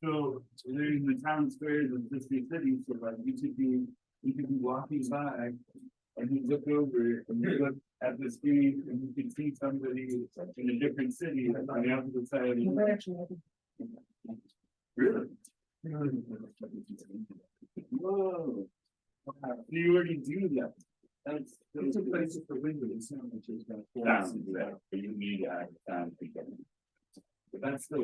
So they're in the town squares of the big cities, so like you could be walking by. And you look over and you look at the screen and you can see somebody in a different city on the opposite side of the. Really? Whoa. You already do that. That's a place for windows. That's exactly, but you need to get. But that's still.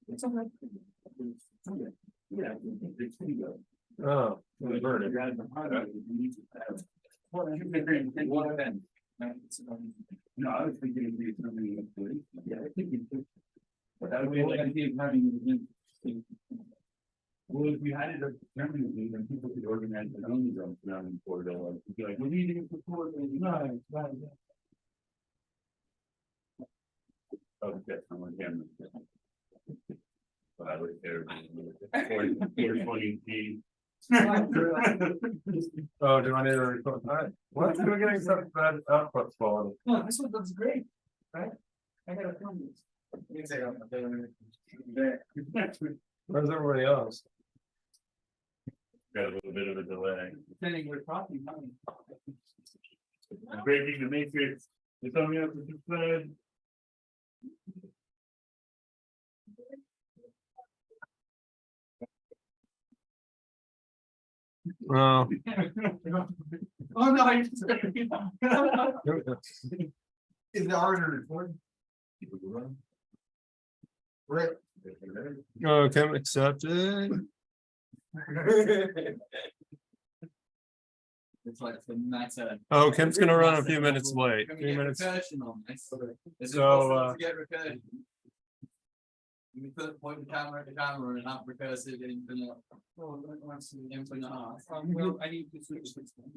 It's all right. Yeah, it's pretty good. Oh, we heard it. No, I was thinking it'd be something. Yeah, I think it could. But that would be like idea of having. Well, if we had it permanently, then people could organize their own zones around in Florida, like, be like, we're meeting for Florida. No, oh, that's someone can. But I would care. 420 feet. Oh, do I need to record? Alright, what's we're getting such bad output quality? No, this one looks great, right? I gotta film this. Where's everybody else? Got a little bit of a delay. Depending we're talking, honey. Breaking the matrix. It's on the opposite side. Oh. Oh, no, I just. Is the already recording? Right. Okay, accepted. It's like the matter. Oh, Kim's gonna run a few minutes late. Can we 3 get minutes. recursion on this? Is it So, possible to get recursion? We put point the camera at the camera and have recursive infinite. Oh, I want to see infinite half. Well, I need to switch this one.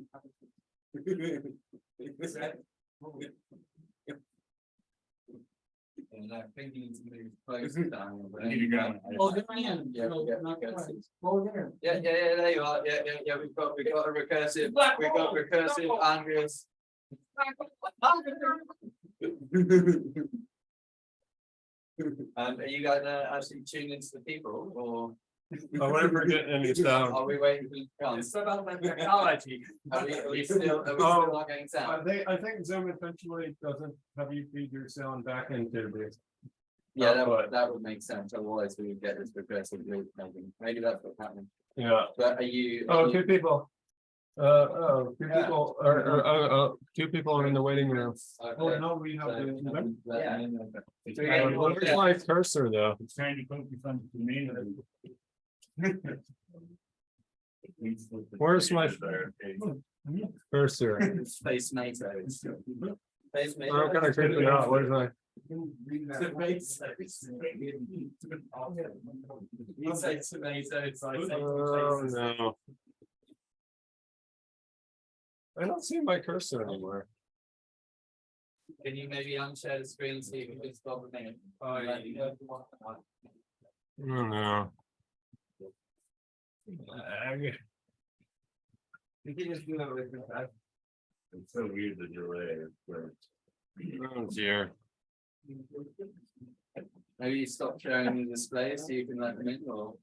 And I'm thinking to move closer down. I need to go. Oh, there I am. Yeah, yeah, there you are. Yeah, we've got a recursive, we've got recursive Andreas. Are you gonna actually tune into the people or? I wonder if we're getting any sound. Are we waiting for it to come? It's about the technology. Are we still Oh, not getting sound? I think Zoom eventually doesn't have you feed your sound back into this. Yeah, output. that would make sense. Otherwise we would get this recursive loop. Maybe that's what's happening. Yeah. But are you? Oh, two people. Two people two people are in the waiting room. Okay. no, we have the. Yeah. Where's my cursor though? It's trying to focus on the main. Where's my cursor? Space NATO. Space I'm gonna creep it out. Where's my? You say tomato, it's like. Oh no. I don't see my cursor anywhere. Can you maybe unshare the screen so you can just stop a minute? Oh no. You can just do that with that. It's so weird the delay. Oh dear. Maybe you stop sharing the display so you can let them in or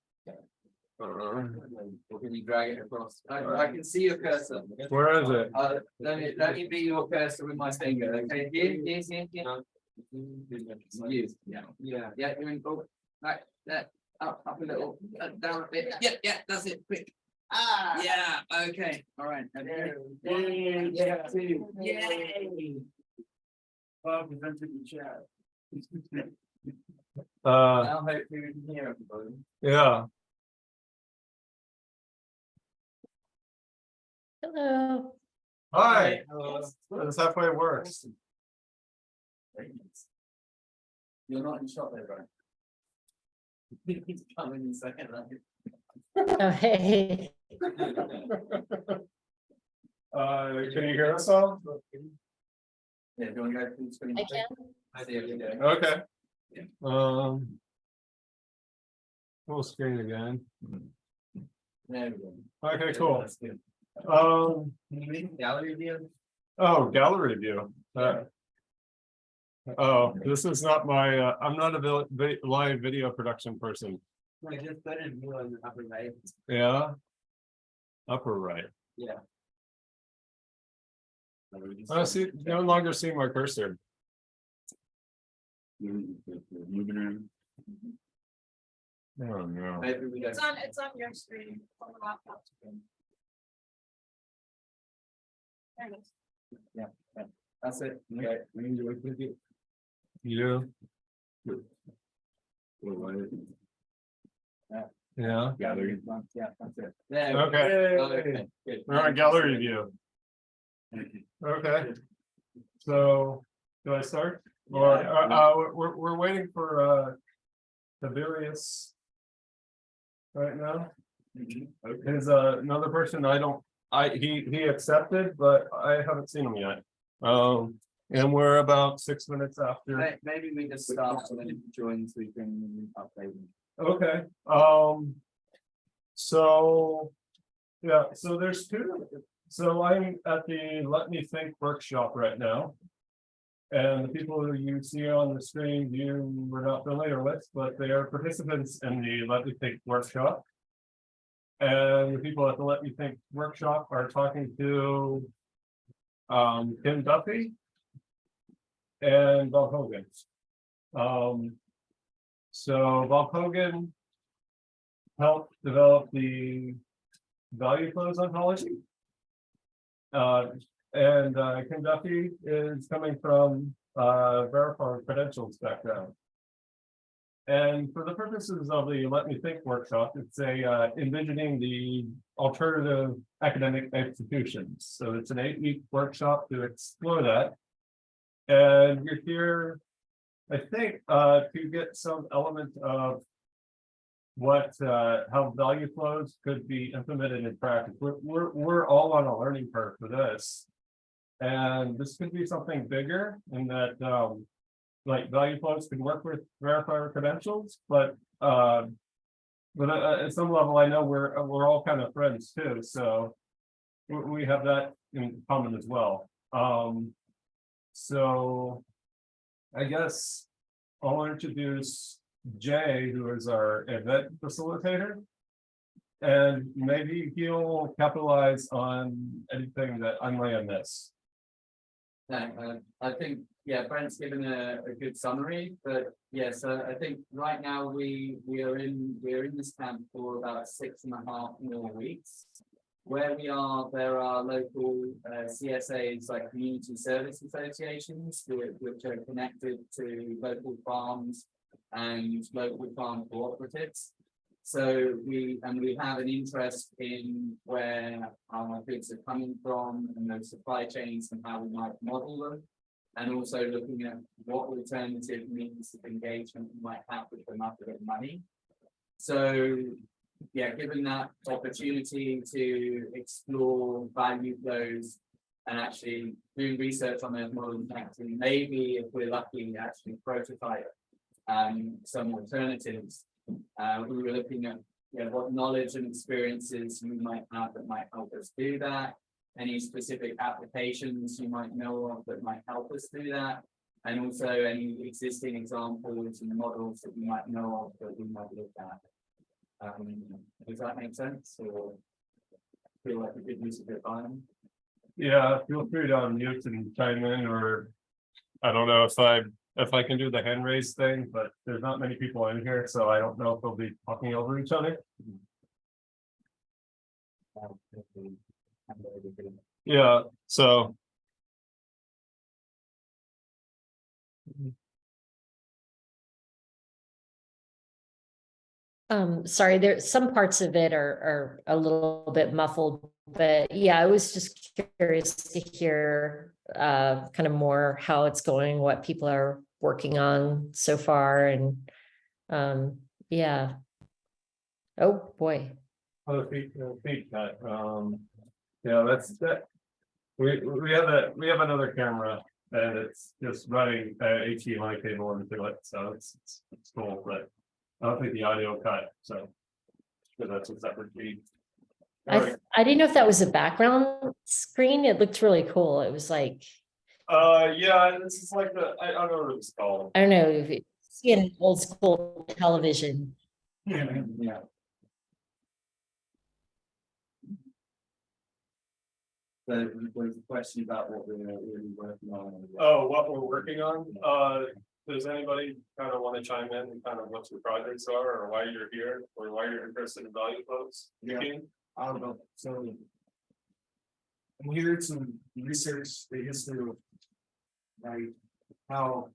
can you drag it across? I can see your cursor. Where is it? Let me be your cursor with my finger, okay? Here. You. Yeah, you're in, right, there, up a little, down a bit, yeah, that's it, quick. Yeah, okay, all right. Yay. Bob presented the chat. Now hopefully we can hear everybody. Yeah. Hello. Hi. That's halfway it works. You're not in shot there, right? He's coming in a second, right? Oh, hey. Can you hear us all? Yeah, do you want to go through the screen? I can. I see it, yeah. Okay. Yeah. Full screen again. There we go. Okay, cool. That's good. Um, Can you leave the gallery view? oh, gallery view. Oh, this is not my, I'm not a live video production person. I just put in more on the upper right. Yeah. Upper right. Yeah. I see, no longer see my cursor. Moving around. Oh, no. Maybe we don't. It's on your screen, on the laptop screen. There it is. That's it. Okay, we need to click it. You, yeah. Gallery. Yeah, that's it. There. Okay. Okay, good. We're on gallery view. Okay. So, do I start? Or, we're waiting for, Tiberius. Right now, is another person he accepted, but I haven't seen him yet. And we're about 6 minutes after. Maybe we just start and then join so we can update them. Okay, so, yeah, so there's two, so I'm at the Let Me Think workshop right now. And the people who you see on the screen, you were not familiar with, but they are participants in the Let Me Think workshop. And the people at the Let Me Think workshop are talking to Kim Duffy and Bob Hogan. So Bob Hogan helped develop the value flows ontology. And Kim Duffy is coming from Verifone credentials background. And for the purposes of the Let Me Think workshop, it's a envisioning the alternative academic institutions. So it's an 8-week workshop to explore that. And you're here, I think, to get some element of what how value flows could be implemented in practice. We're all on a learning curve for this. And this could be something bigger in that like value flows can work with verifier credentials, but at some level, I know we're all kind of friends too, so we have that in common as well. So I guess I'll introduce Jay, who is our event facilitator, and maybe he'll capitalize on anything that I may have missed. I think, yeah, Brent's given a good summary, but yes, I think right now we're in this camp for about 6.5 more weeks. Where we are, there are local CSAs, like community service associations, which are connected to local farms and local farm cooperatives. So we have an interest in where our goods are coming from and those supply chains and how we might model them, and also looking at what alternative means of engagement we might have with them after their money. So yeah, given that opportunity to explore value flows and actually do research on those model impacts, and maybe if we're lucky, actually prototype some alternatives. We were looking at what knowledge and experiences you might have that might help us do that, any specific applications you might know of that might help us do that, and also any existing examples and models that you might know of that we might look at. Does that make sense, or feel like a good use of your time? Yeah, feel free to unmute and chime in, or I don't know if I can do the hand raise thing, but there's not many people in here, so I don't know if they'll be talking over each other. Yeah, so. Sorry, there's some parts of it are a little bit muffled, but yeah, I was just curious to hear kind of more how it's going, what people are working on so far, and yeah. Oh boy. Oh, feet cut. Yeah, that's that. We have another camera and it's just running HDMI cable into it, so it's cool, but I don't think the audio cut, so that's a separate feed. All right. I didn't know if that was a background screen. It looked really cool. It was like Yeah, this is like I don't know what it's called. I don't know if you see an old school television. Yeah. But there's a question about what we're really working on. Oh, what we're working on, does anybody kind of want to chime in and kind of what your projects are, or why you're here, or why you're interested in value folks? Yeah. I don't know, so. I'm here to research the history of. Like, how.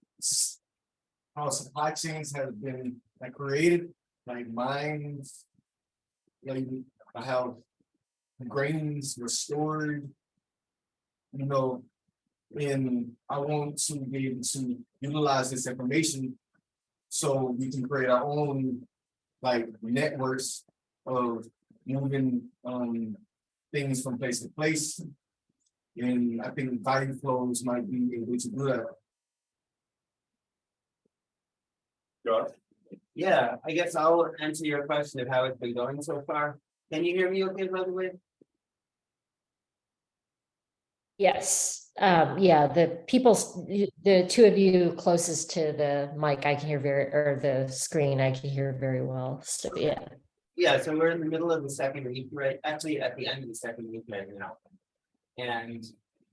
How supply chains have been like created, like mines. Like, how. Grains were stored. You know. And I want to be able to utilize this information. So we can create our own, like, networks of moving, things from place to place. And I think value flows might be a way to do that. Josh? Yeah, I guess I'll answer your question of how it's been going so far. Can you hear me okay, by the way? Yes, yeah, the people, the two of you closest to the mic, I can hear or the screen, I can hear very well, so yeah. Yeah, so we're in the middle of the second week, right? Actually, at the end of the second week right now. And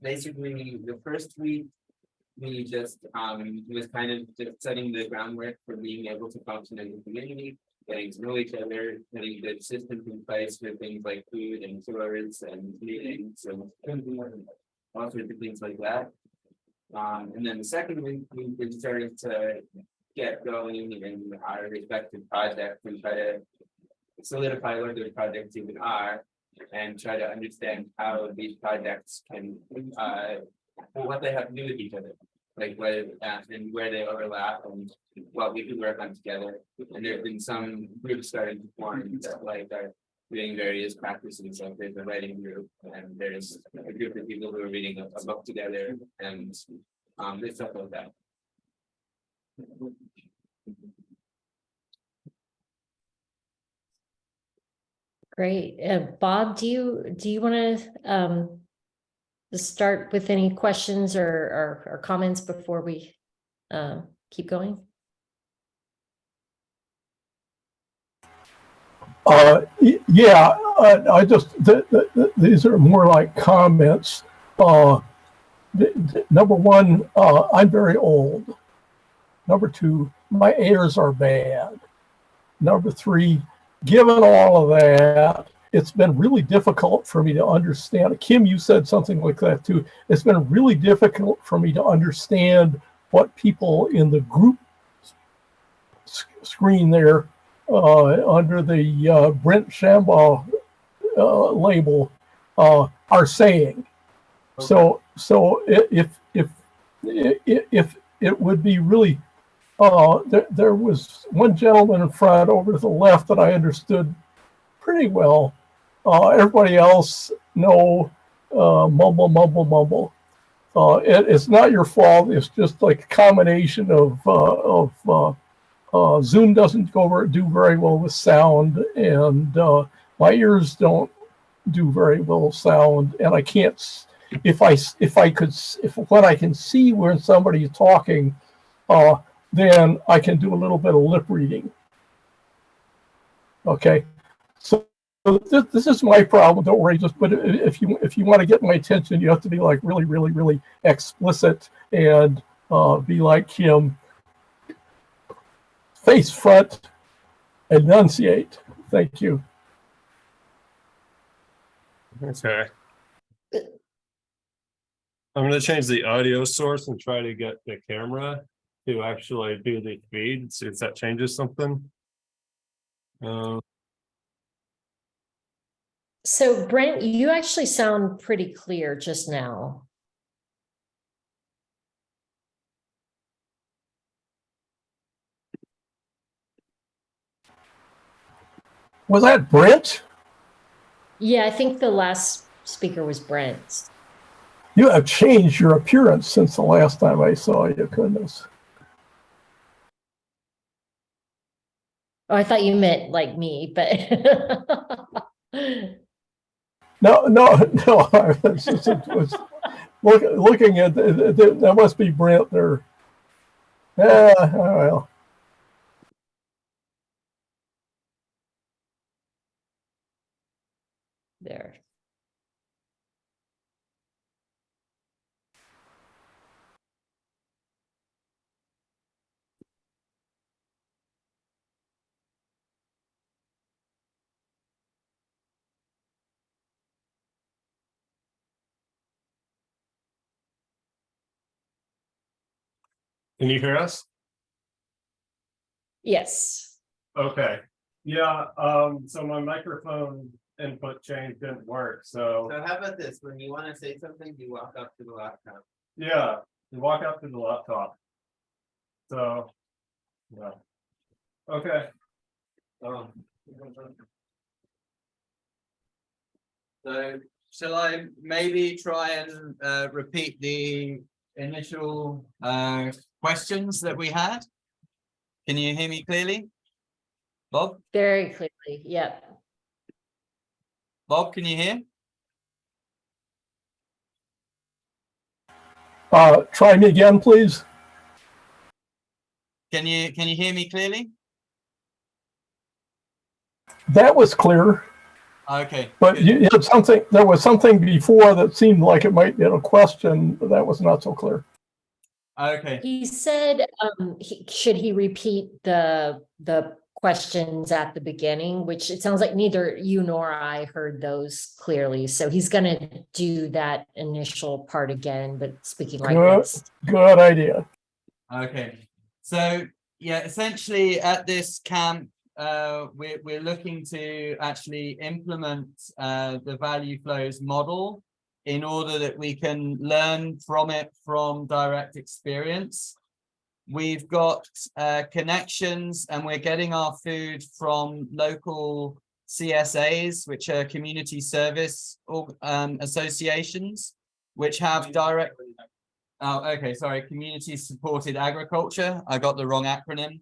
basically, the first week, we just was kind of just setting the groundwork for being able to function as a community, getting to know each other, getting good systems in place for things like food and tours and meetings and all sorts of things like that. And then the second week, we started to get going in our respective projects and try to solidify what those projects even are and try to understand how these projects can, what they have to do with each other. Like where and where they overlap and what we can work on together. And there have been some groups starting to form that like are doing various practices. Like there's a writing group and there's a group of people who are reading a book together and there's stuff like that. Great, Bob, do you want to start with any questions or comments before we keep going? Yeah, I just, these are more like comments. Number one, I'm very old. Number two, my ears are bad. Number three, given all of that, it's been really difficult for me to understand. Kim, you said something like that too. It's been really difficult for me to understand what people in the group screen there under the Brent Shambaugh label are saying. Okay. So if it would be really, there was one gentleman in front over to the left that I understood pretty well. Everybody else, no, mumble. It's not your fault. It's just like a combination of Zoom doesn't do very well with sound, and my ears don't do very well with sound, and I can't. If when I can see when somebody is talking, then I can do a little bit of lip reading. Okay, so this is my problem. Don't worry. But if you want to get my attention, you have to be like really explicit and be like Kim. Face front, enunciate. Thank you. Okay. I'm going to change the audio source and try to get the camera to actually do the feed, see if that changes something. So Brent, you actually sound pretty clear just now. Was that Brent? Yeah, I think the last speaker was Brent. You have changed your appearance since the last time I saw you, goodness. Oh, I thought you meant like me, but No. It was looking at, that must be Brent there. Yeah, oh, well. There. Can you hear us? Yes. Okay, yeah, so my microphone input change didn't work, so, So how about this, when you wanna say something, you walk up to the laptop. yeah, you walk out to the laptop. So, yeah. Okay. So shall I maybe try and repeat the initial questions that we had? Can you hear me clearly? Bob? Very clearly. Yep. Bob, can you hear? Try me again, please. Can you hear me clearly? That was clear, Okay. but good. you had something, there was something before that seemed like it might be a question, but that was not so clear. Okay. He said, should he repeat the questions at the beginning, which it sounds like neither you nor I heard those clearly. So he's gonna do that initial part again, but speaking like Good. this. Good idea. Okay. So yeah, essentially at this camp, we're looking to actually implement the value flows model in order that we can learn from it from direct experience. We've got connections and we're getting our food from local CSAs, which are community service associations, which have direct. Oh, okay, sorry, community supported agriculture. I got the wrong acronym,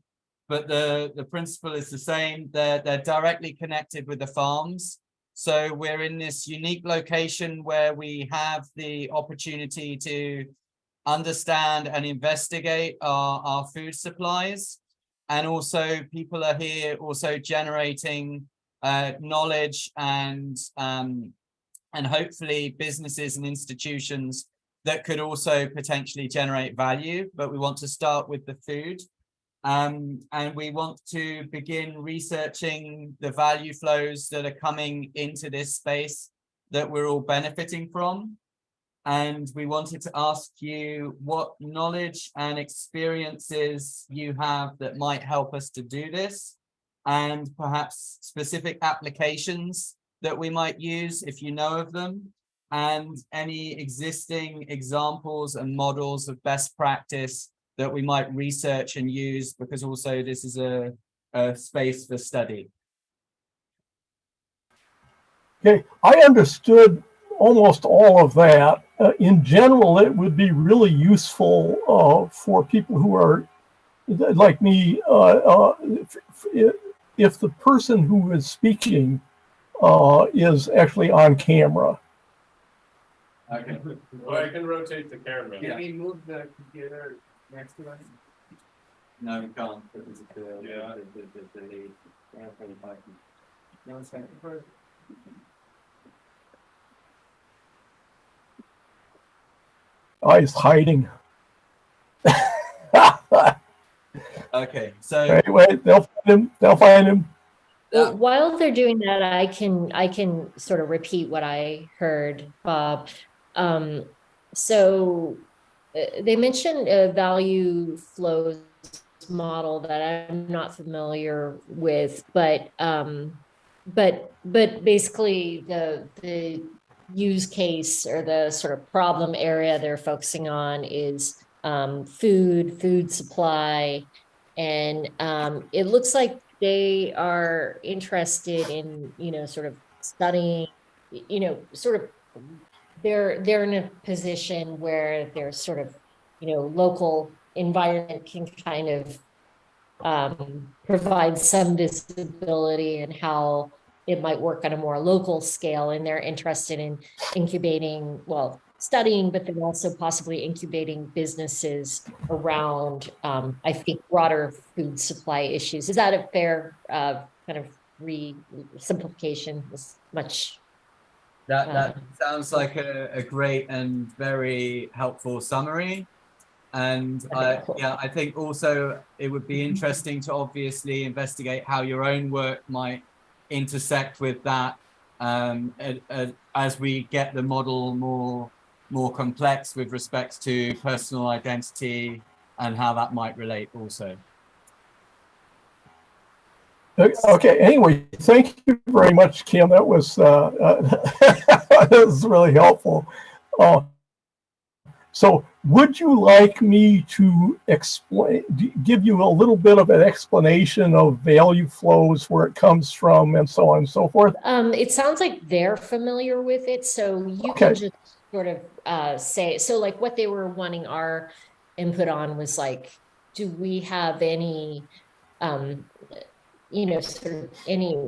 but the principle is the same. They're directly connected with the farms. So we're in this unique location where we have the opportunity to understand and investigate our food supplies. And also people are here also generating knowledge and hopefully businesses and institutions that could also potentially generate value, but we want to start with the food. And we want to begin researching the value flows that are coming into this space that we're all benefiting from. And we wanted to ask you what knowledge and experiences you have that might help us to do this, and perhaps specific applications that we might use if you know of them, and any existing examples and models of best practice that we might research and use, because also this is a space for study. Okay, I understood almost all of that. In general, it would be really useful for people who are like me, if the person who is speaking is actually on camera. Okay. Well, I can rotate the camera. Yeah. we move the computer next to us? No, we can't, because of the Yeah. the lead. No, it's fine. He's hiding. Okay, so Anyway, they'll find him. They'll find him. Well, while they're doing that, I can sort of repeat what I heard, Bob. So they mentioned a value flows model that I'm not familiar with, but basically the use case or the sort of problem area they're focusing on is food supply, and it looks like they are interested in, sort of studying, sort of they're in a position where there's sort of, local environment can kind of provide some visibility and how it might work on a more local scale, and they're interested in incubating, well, studying, but then also possibly incubating businesses around, I think, broader food supply issues. Is that a fair kind of simplification? As much. That sounds like a great and very helpful summary. And Cool. yeah, I think also it would be interesting to obviously investigate how your own work might intersect with that as we get the model more complex with respect to personal identity and how that might relate also. Okay, anyway, thank you very much, Kim. That was that was really helpful. So would you like me to give you a little bit of an explanation of value flows, where it comes from, and so on and so forth? It sounds like they're familiar with it, so you Okay. can just sort of say, so like what they were wanting our input on was like, do we have any, sort of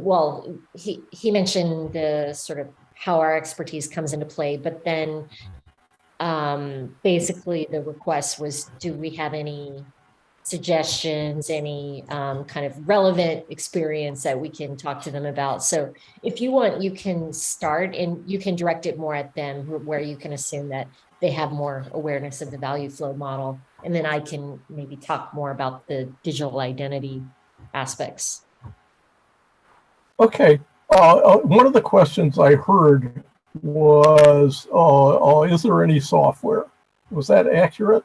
well, he mentioned the sort of how our expertise comes into play, but then basically the request was, do we have any suggestions, any kind of relevant experience that we can talk to them about? So if you want, you can start and you can direct it more at them, where you can assume that they have more awareness of the value flow model. And then I can maybe talk more about the digital identity aspects. Okay. One of the questions I heard was, is there any software? Was that accurate?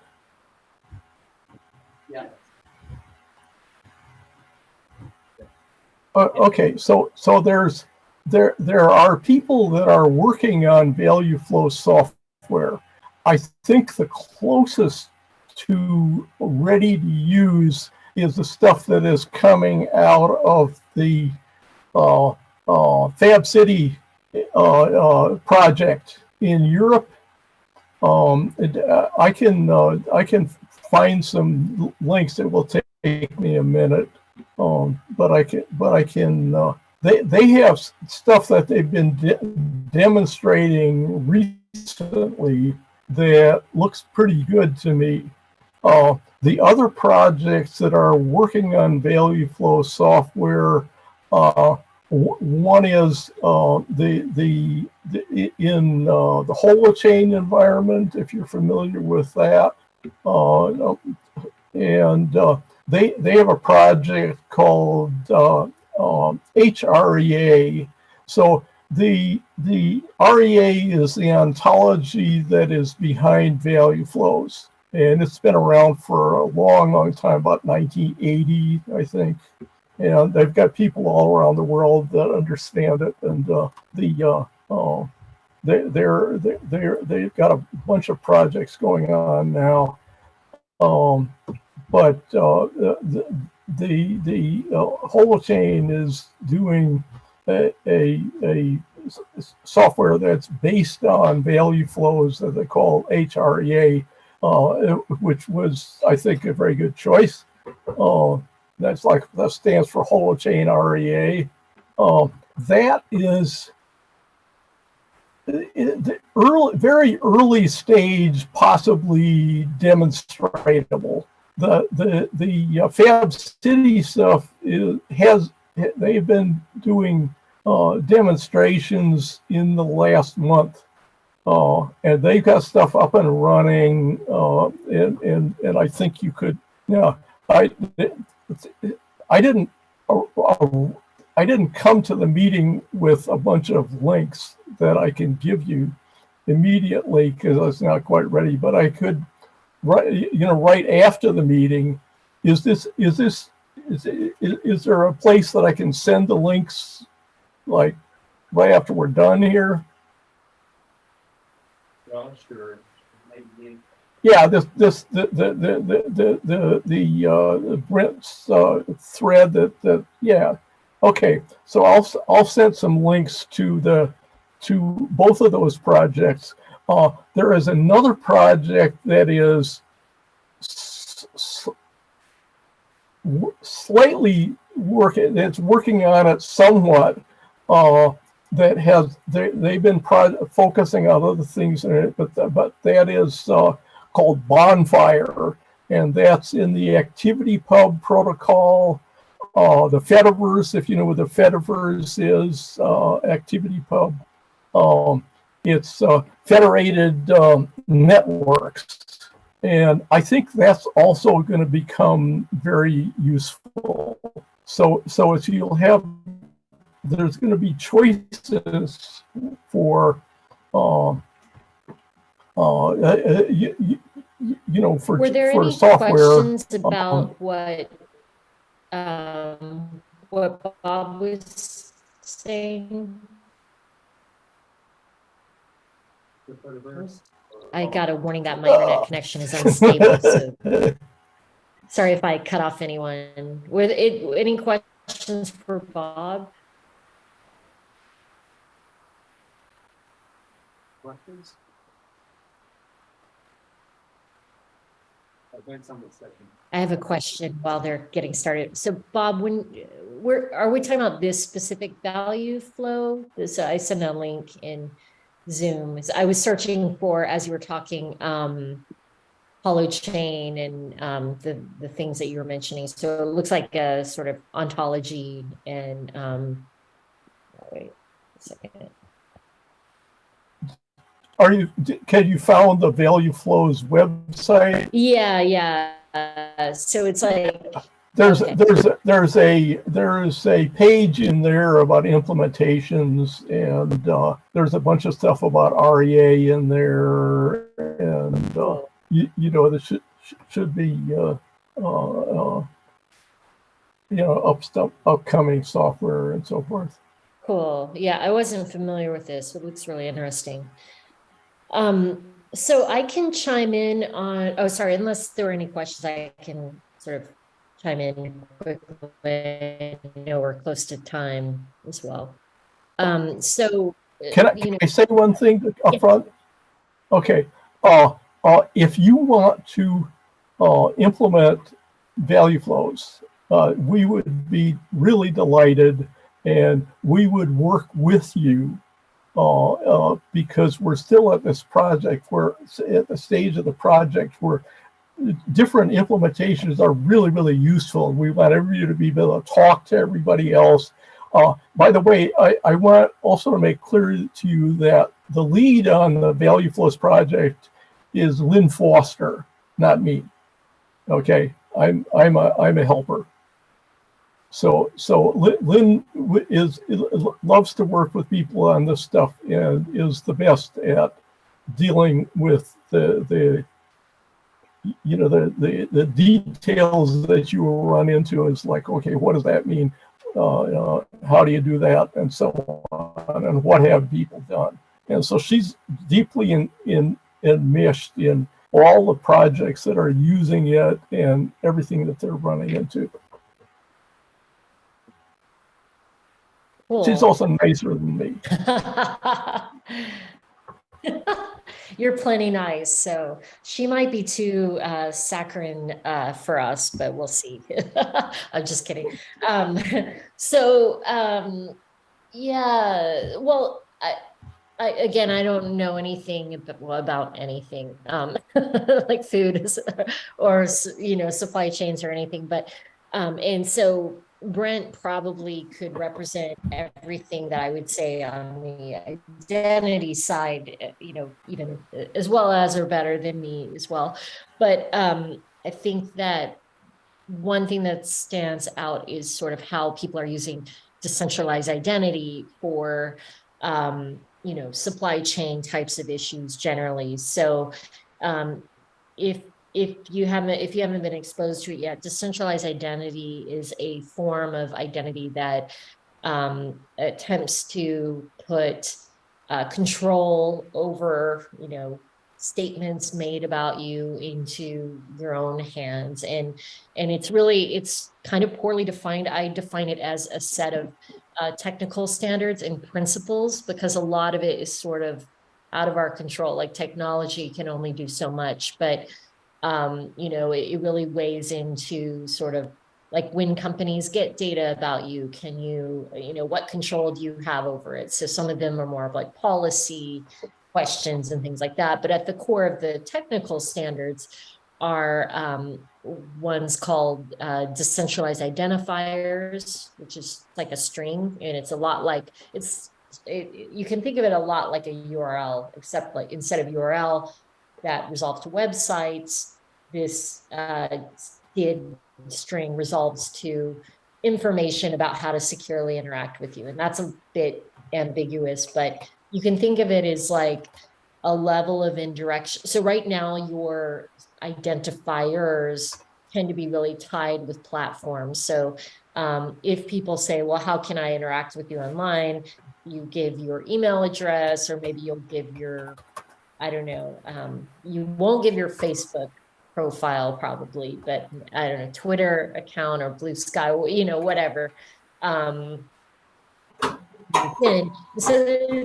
Yeah. Okay, so there are people that are working on value flow software. I think the closest to ready to use is the stuff that is coming out of the Fab City project in Europe. I can find some links. It will take me a minute, but I can. They have stuff that they've been demonstrating recently that looks pretty good to me. The other projects that are working on value flow software, one is in the holochain environment, if you're familiar with that, and they have a project called HREA. So the REA is the ontology that is behind value flows. And it's been around for a long time, about 1980, I think. And they've got people all around the world that understand it. And they've got a bunch of projects going on now. But the holochain is doing a software that's based on value flows that they call HREA, which was, I think, a very good choice. That stands for Holochain REA. That is the very early stage, possibly demonstratable. The Fab City stuff they've been doing demonstrations in the last month. And they've got stuff up and running, and I think you could, I didn't come to the meeting with a bunch of links that I can give you immediately because I was not quite ready, but I could, right after the meeting. Is there a place that I can send the links, like right after we're done here? Well, sure. Yeah, the Brent's thread that yeah. Okay, so I'll send some links to both of those projects. There is another project that is slightly working. It's working on it somewhat. that has, they've been focusing on other things in it, but that is called Bonfire, and that's in the ActivityPub protocol. The Fediverse, if you know what the Fediverse is, ActivityPub. It's federated networks. And I think that's also going to become very useful. So if you'll have, there's going to be choices for, you know, for Were there for any software. questions about what Bob was saying? I got a warning that my internet connection is unstable, so sorry if I cut off anyone. With it, any questions for Bob? Questions? I have a question while they're getting started. So Bob, are we talking about this specific value flow? So I sent a link in Zoom. I was searching for, as you were talking, hollow chain and the things that you were mentioning. So it looks like a sort of ontology and wait a second. Can you found the Value Flows website? Yeah. So it's like There's okay. there's a page in there about implementations, and there's a bunch of stuff about REA in there, and you know, there should be you know, upcoming software and so forth. Cool. Yeah, I wasn't familiar with this. It looks really interesting. So I can chime in on, oh, sorry, unless there were any questions, I can sort of chime in quickly. I know we're close to time as well. So Can I say one thing up front? Okay. If you want to implement value flows, we would be really delighted, and we would work with you because we're still at this project, we're at the stage of the project where different implementations are really, really useful. We want everybody to be able to talk to everybody else. By the way, I want also to make clear to you that the lead on the Value Flows project is Lynn Foster, not me. Okay, I'm a helper. So Lynn loves to work with people on this stuff and is the best at dealing with the you know, the details that you will run into. Is like, okay, what does that mean? How do you do that, and so on, and what have people done? And so she's deeply enmeshed in all the projects that are using it and everything that they're running into. cool. She's also nicer than me. You're plenty nice, so she might be too saccharine for us, but we'll see. I'm just kidding. Yeah, well, again, I don't know anything about anything like food or you know, supply chains or anything, but and so Brent probably could represent everything that I would say on the identity side, you know, even as well as or better than me as well. But I think that one thing that stands out is sort of how people are using decentralized identity for, you know, supply chain types of issues generally. So if you haven't been exposed to it yet, decentralized identity is a form of identity that attempts to put control over, you know, statements made about you into your own hands, and it's kind of poorly defined. I define it as a set of technical standards and principles, because a lot of it is sort of out of our control. Like technology can only do so much, but you know, it really weighs into sort of like when companies get data about you, can you, what control do you have over it? So some of them are more of like policy questions and things like that. But at the core of the technical standards are ones called decentralized identifiers, which is like a string, and it's a lot like you can think of it a lot like a URL, except like instead of URL that resolves to websites, this DID string resolves to information about how to securely interact with you. And that's a bit ambiguous, but you can think of it as like a level of indirection. So right now your identifiers tend to be really tied with platforms. So if people say, well, how can I interact with you online? You give your email address, or maybe you'll give your, I don't know, you won't give your Facebook profile probably, but I don't know, Twitter account or Blue Sky, whatever. So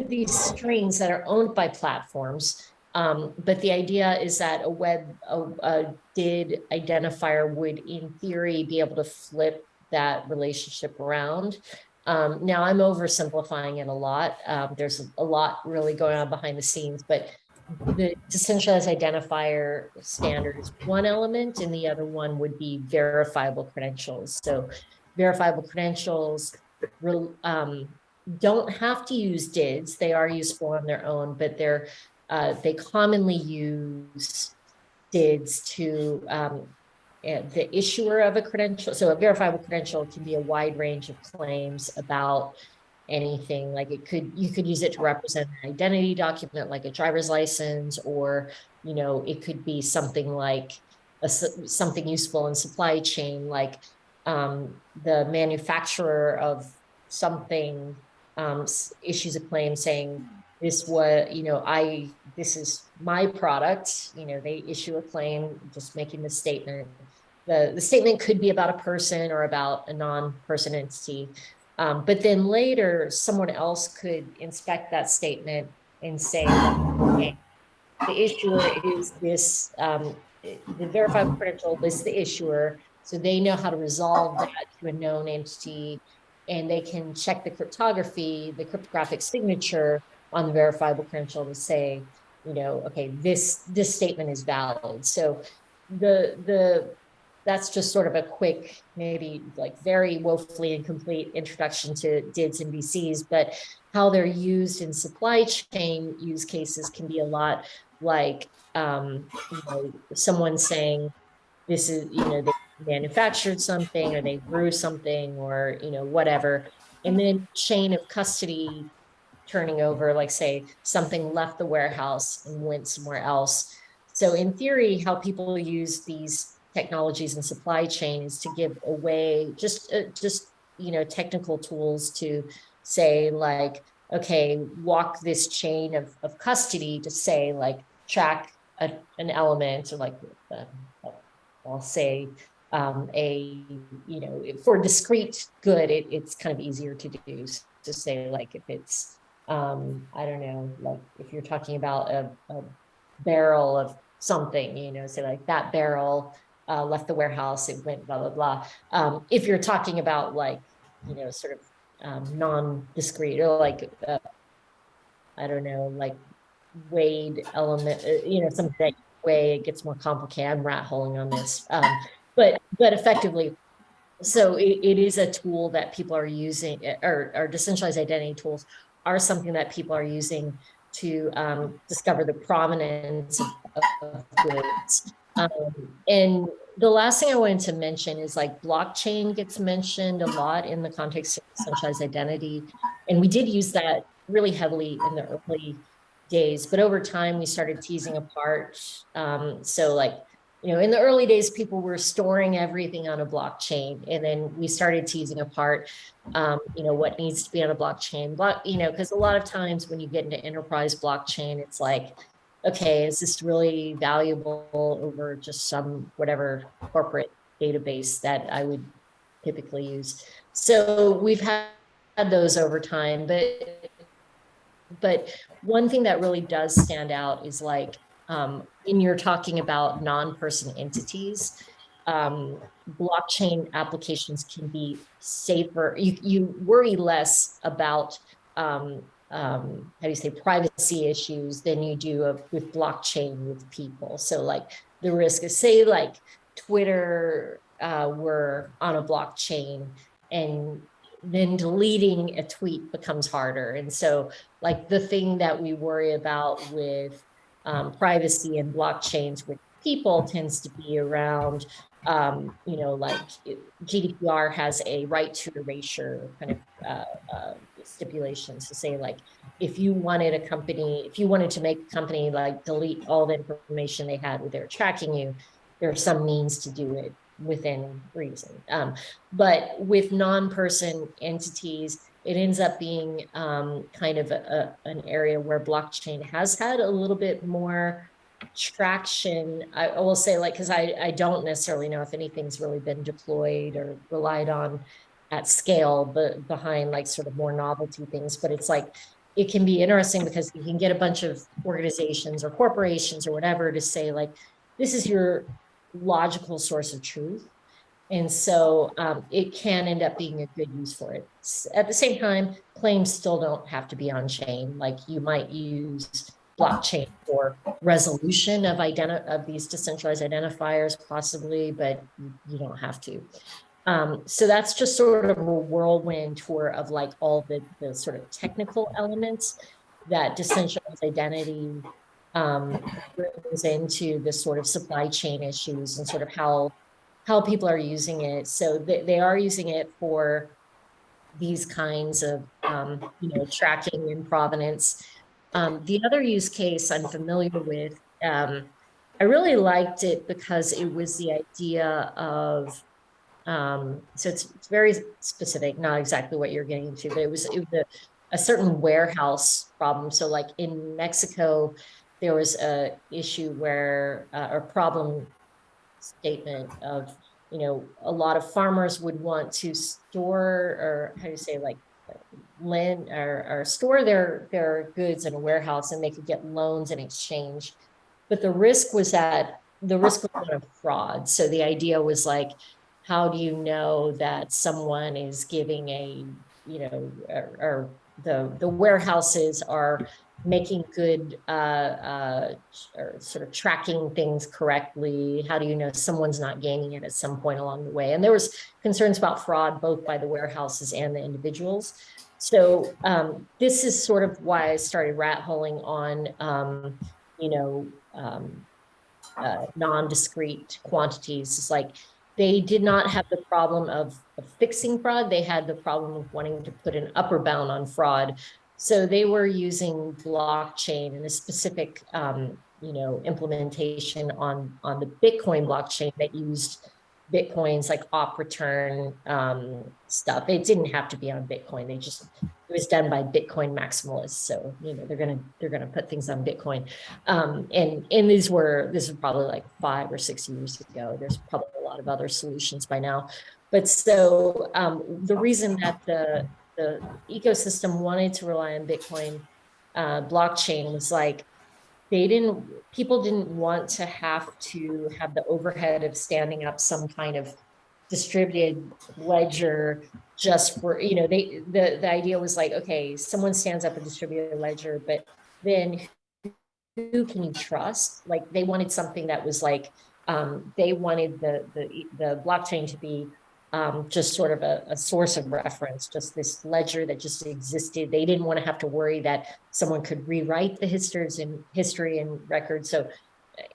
these strings that are owned by platforms, but the idea is that a DID identifier would, in theory, be able to flip that relationship around. Now I'm oversimplifying it a lot. There's a lot really going on behind the scenes, but the decentralized identifier standard is one element, and the other one would be verifiable credentials. So verifiable credentials don't have to use DIDs. They are useful on their own, but they commonly use DIDs to the issuer of a credential. So a verifiable credential can be a wide range of claims about anything. Like you could use it to represent an identity document, like a driver's license, or it could be something like something useful in supply chain, like the manufacturer of something issues a claim saying this is my product. They issue a claim just making the statement. The statement could be about a person or about a non-person entity. But then later, someone else could inspect that statement and say, okay, the issuer is this, the verifiable credential is the issuer. So they know how to resolve that to a known entity, and they can check the cryptography, the cryptographic signature on the verifiable credential to say, okay, this statement is valid. So that's just sort of a quick, maybe like very woefully incomplete introduction to DIDs and VCs, but how they're used in supply chain use cases can be a lot like, someone saying this is, they manufactured something or they grew something or, whatever. And then chain of custody turning over, like say something left the warehouse and went somewhere else. So in theory, how people use these technologies and supply chain is to give away just technical tools to say like, okay, walk this chain of custody to say like track an element, or like I'll say for discrete good, it's kind of easier to do, to say like if it's I don't know, like if you're talking about a barrel of something, say like that barrel left the warehouse, it went blah, blah, blah. If you're talking about like, sort of non-discrete, or like, I don't know, like weighed element, something that way it gets more complicated. I'm rat holing on this. But effectively, so it is a tool that people are using, or decentralized identity tools are something that people are using to discover the provenance of goods. And the last thing I wanted to mention is like blockchain gets mentioned a lot in the context of decentralized identity. And we did use that really heavily in the early days, but over time we started teasing apart. So like, in the early days, people were storing everything on a blockchain, and then we started teasing apart, what needs to be on a blockchain, because a lot of times when you get into enterprise blockchain, it's like, okay, is this really valuable over just some whatever corporate database that I would typically use? So we've had those over time, but one thing that really does stand out is like, when you're talking about non-person entities, blockchain applications can be safer. You worry less about how do you say, privacy issues than you do with blockchain with people. So like the risk is, say like Twitter were on a blockchain, and then deleting a tweet becomes harder. And so like the thing that we worry about with privacy and blockchains with people tends to be around, like GDPR has a right to erasure kind of stipulations to say, like, if you wanted to make a company like delete all the information they had where they're tracking you, there are some means to do it within reason. But with non-person entities, it ends up being kind of an area where blockchain has had a little bit more traction. I will say, like, because I don't necessarily know if anything's really been deployed or relied on at scale, but behind like sort of more novelty things. But it's like, it can be interesting because you can get a bunch of organizations or corporations or whatever to say, like, this is your logical source of truth. And so it can end up being a good use for it. At the same time, claims still don't have to be on chain. Like, you might use blockchain for resolution of these decentralized identifiers possibly, but you don't have to. So that's just sort of a whirlwind tour of like all the sort of technical elements that decentralized identity brings into the sort of supply chain issues and sort of how people are using it. So they are using it for these kinds of, tracking and provenance. The other use case I'm familiar with, I really liked it because it was the idea of, so it's very specific, not exactly what you're getting into, but it was a certain warehouse problem. So like in Mexico, there was a issue where, a problem statement of, a lot of farmers would want to store, or how do you say, like, lend or store their goods in a warehouse, and they could get loans in exchange. But the risk was one of fraud. So the idea was like, how do you know that someone is giving or the warehouses are making good or sort of tracking things correctly? How do you know someone's not gaining it at some point along the way? And there was concerns about fraud both by the warehouses and the individuals. So this is sort of why I started rat holing on non-discrete quantities. It's like, they did not have the problem of fixing fraud. They had the problem of wanting to put an upper bound on fraud. So they were using blockchain and a specific, implementation on the Bitcoin blockchain that used Bitcoins like op return stuff. It didn't have to be on Bitcoin. It was done by Bitcoin maximalists. So, they're gonna put things on Bitcoin. And this is probably like 5 or 6 years ago. There's probably a lot of other solutions by now. But so the reason that the ecosystem wanted to rely on Bitcoin blockchain was like, people didn't want to have the overhead of standing up some kind of distributed ledger just for, the idea was like, okay, someone stands up a distributed ledger, but then who can you trust? Like, they wanted something that was like, they wanted the blockchain to be just sort of a source of reference, just this ledger that just existed. They didn't want to have to worry that someone could rewrite the history and records. So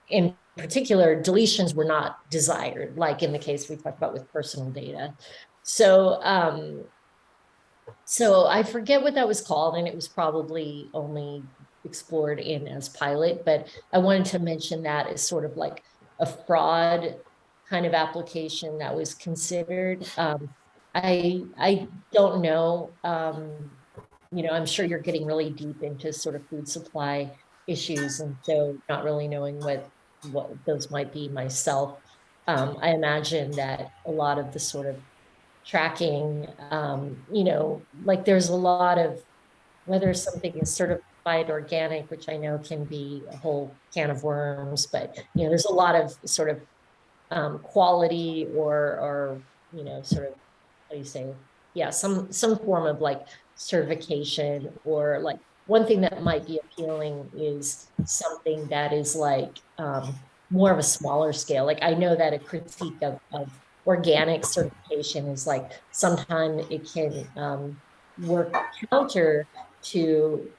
in particular, deletions were not desired, like in the case we talked about with personal data. So I forget what that was called, and it was probably only explored as pilot, but I wanted to mention that as sort of like a fraud kind of application that was considered. I don't know, I'm sure you're getting really deep into sort of food supply issues, and so not really knowing what those might be myself. I imagine that a lot of the sort of tracking, like there's a lot of, whether something is certified organic, which I know can be a whole can of worms, but there's a lot of sort of quality or, you know, sort of, how do you say? Yeah, some form of like certification, or like one thing that might be appealing is something that is like more of a smaller scale. Like I know that a critique of organic certification is like sometimes it can work counter to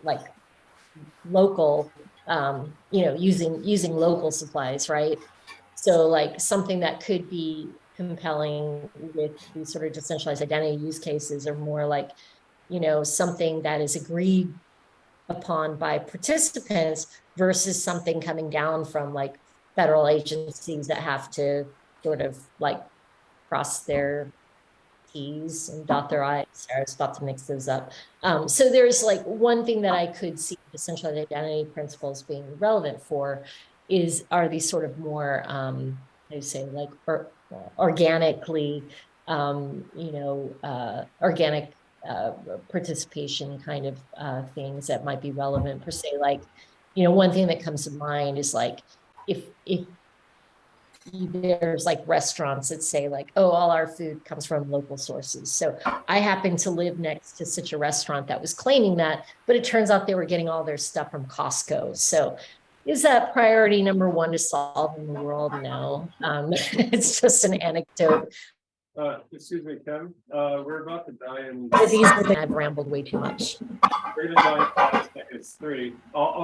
like local, you know, using local supplies, right? So like something that could be compelling with these sort of decentralized identity use cases are more like, you know, something that is agreed upon by participants versus something coming down from like federal agencies that have to sort of like cross their T's and dot their I's. Sorry, I was about to mix those up. So there's like one thing that I could see decentralized identity principles being relevant for are these sort of more, how do you say, like organically, you know, organic participation kind of things that might be relevant per se. Like, you know, one thing that comes to mind is like, if there's like restaurants that say like, oh, all our food comes from local sources. So I happen to live next to such a restaurant that was claiming that, but it turns out they were getting all their stuff from Costco. So is that priority number one to solve in the world? No, it's just an anecdote. Excuse me, Kim, we're about to die in. These are the, I've rambled way too much. We're gonna die in 5 seconds, 3. I'll